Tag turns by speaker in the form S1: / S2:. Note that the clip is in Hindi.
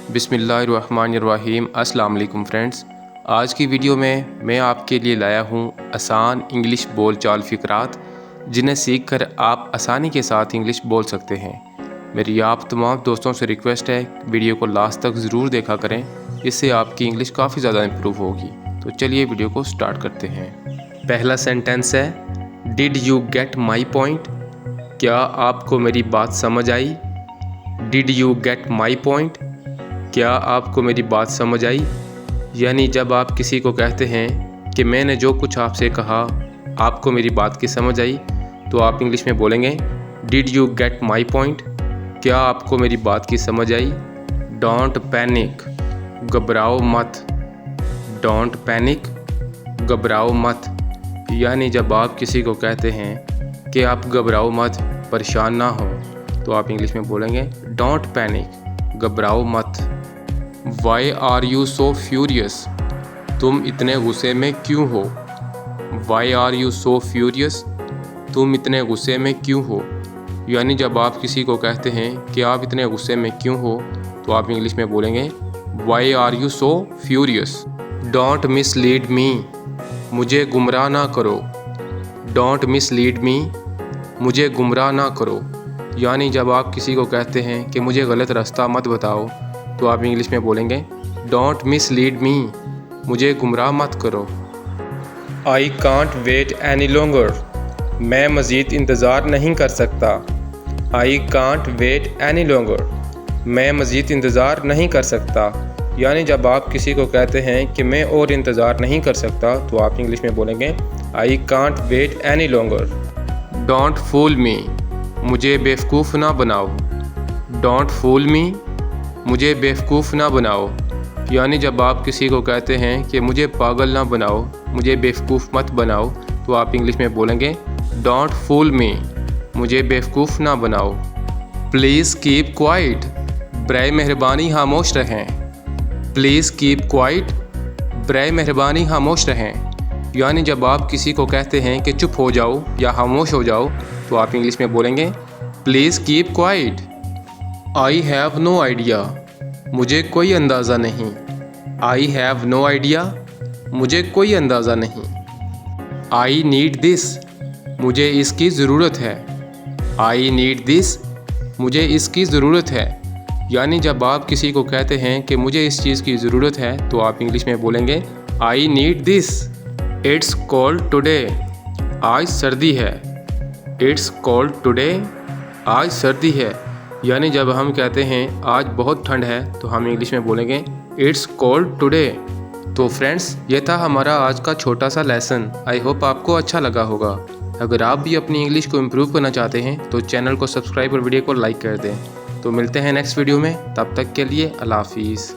S1: बिस्मिल्लाहिर्रहमानिर्रहीम। अस्सलाम वालेकुम फ्रेंड्स, आज की वीडियो में मैं आपके लिए लाया हूँ आसान इंग्लिश बोल चाल फ़िक्रात जिन्हें सीखकर आप आसानी के साथ इंग्लिश बोल सकते हैं। मेरी आप तमाम दोस्तों से रिक्वेस्ट है, वीडियो को लास्ट तक ज़रूर देखा करें, इससे आपकी इंग्लिश काफ़ी ज़्यादा इम्प्रूव होगी। तो चलिए वीडियो को स्टार्ट करते हैं। पहला सेंटेंस है, did you get my point? क्या आपको मेरी बात समझ आई? Did you get my point? क्या आपको मेरी बात समझ आई? यानी जब आप किसी को कहते हैं कि मैंने जो कुछ आपसे कहा आपको मेरी बात की समझ आई, तो आप इंग्लिश में बोलेंगे did you get my point? क्या आपको मेरी बात की समझ आई? डोंट पैनिक, घबराओ मत। डोंट पैनिक, घबराओ मत। यानी जब आप किसी को कहते हैं कि आप घबराओ मत, परेशान ना हो, तो आप इंग्लिश में बोलेंगे डोंट पैनिक, घबराओ मत। Why are you so furious? तुम इतने गुस्से में क्यों हो? Why are you so furious? तुम इतने गुस्से में क्यों हो? यानी जब आप किसी को कहते हैं कि आप इतने गुस्से में क्यों हो, तो आप इंग्लिश में बोलेंगे why are you so furious. Don't mislead me, मुझे गुमराह ना करो। डोंट मिसलीड मी, मुझे गुमराह ना करो। यानी जब आप किसी को कहते हैं कि मुझे गलत रास्ता मत बताओ, तो आप इंग्लिश में बोलेंगे डोंट मिसलीड मी, मुझे गुमराह मत करो। I can't wait any longer, मैं मज़ीद इंतज़ार नहीं कर सकता। I can't wait any longer, मैं मज़ीद इंतज़ार नहीं कर सकता। यानी जब आप किसी को कहते हैं कि मैं और इंतज़ार नहीं कर सकता, तो आप इंग्लिश में बोलेंगे I can't wait any longer. Don't fool me, मुझे बेवकूफ़ ना बनाओ। डोंट फूल मी, मुझे बेवकूफ़ ना बनाओ। यानी जब आप किसी को कहते हैं कि मुझे पागल ना बनाओ, मुझे बेवकूफ़ मत बनाओ, तो आप इंग्लिश में बोलेंगे डोंट फूल मी, मुझे बेवकूफ़ ना बनाओ। प्लीज़ कीप क्वाइट, बराए मेहरबानी खामोश रहें। प्लीज़ कीप क्वाइट, बराए मेहरबानी खामोश रहें। यानी जब आप किसी को कहते हैं कि चुप हो जाओ या खामोश हो जाओ, तो आप इंग्लिश में बोलेंगे please keep quiet. I have no idea, मुझे कोई अंदाज़ा नहीं। आई हैव नो आइडिया, मुझे कोई अंदाज़ा नहीं। आई नीड दिस, मुझे इसकी ज़रूरत है। आई नीड दिस, मुझे इसकी ज़रूरत है। यानी जब आप किसी को कहते हैं कि मुझे इस चीज़ की ज़रूरत है, तो आप इंग्लिश में बोलेंगे I need this. It's cold today, आज सर्दी है। इट्स कोल्ड टुडे, आज सर्दी है। यानी जब हम कहते हैं आज बहुत ठंड है, तो हम इंग्लिश में बोलेंगे इट्स कोल्ड टुडे। तो फ्रेंड्स, ये था हमारा आज का छोटा सा लेसन। आई होप आपको अच्छा लगा होगा। अगर आप भी अपनी इंग्लिश को इम्प्रूव करना चाहते हैं, तो चैनल को सब्सक्राइब और वीडियो को लाइक कर दें। तो मिलते हैं नेक्स्ट वीडियो में, तब तक के लिए अल्लाह हाफिज़।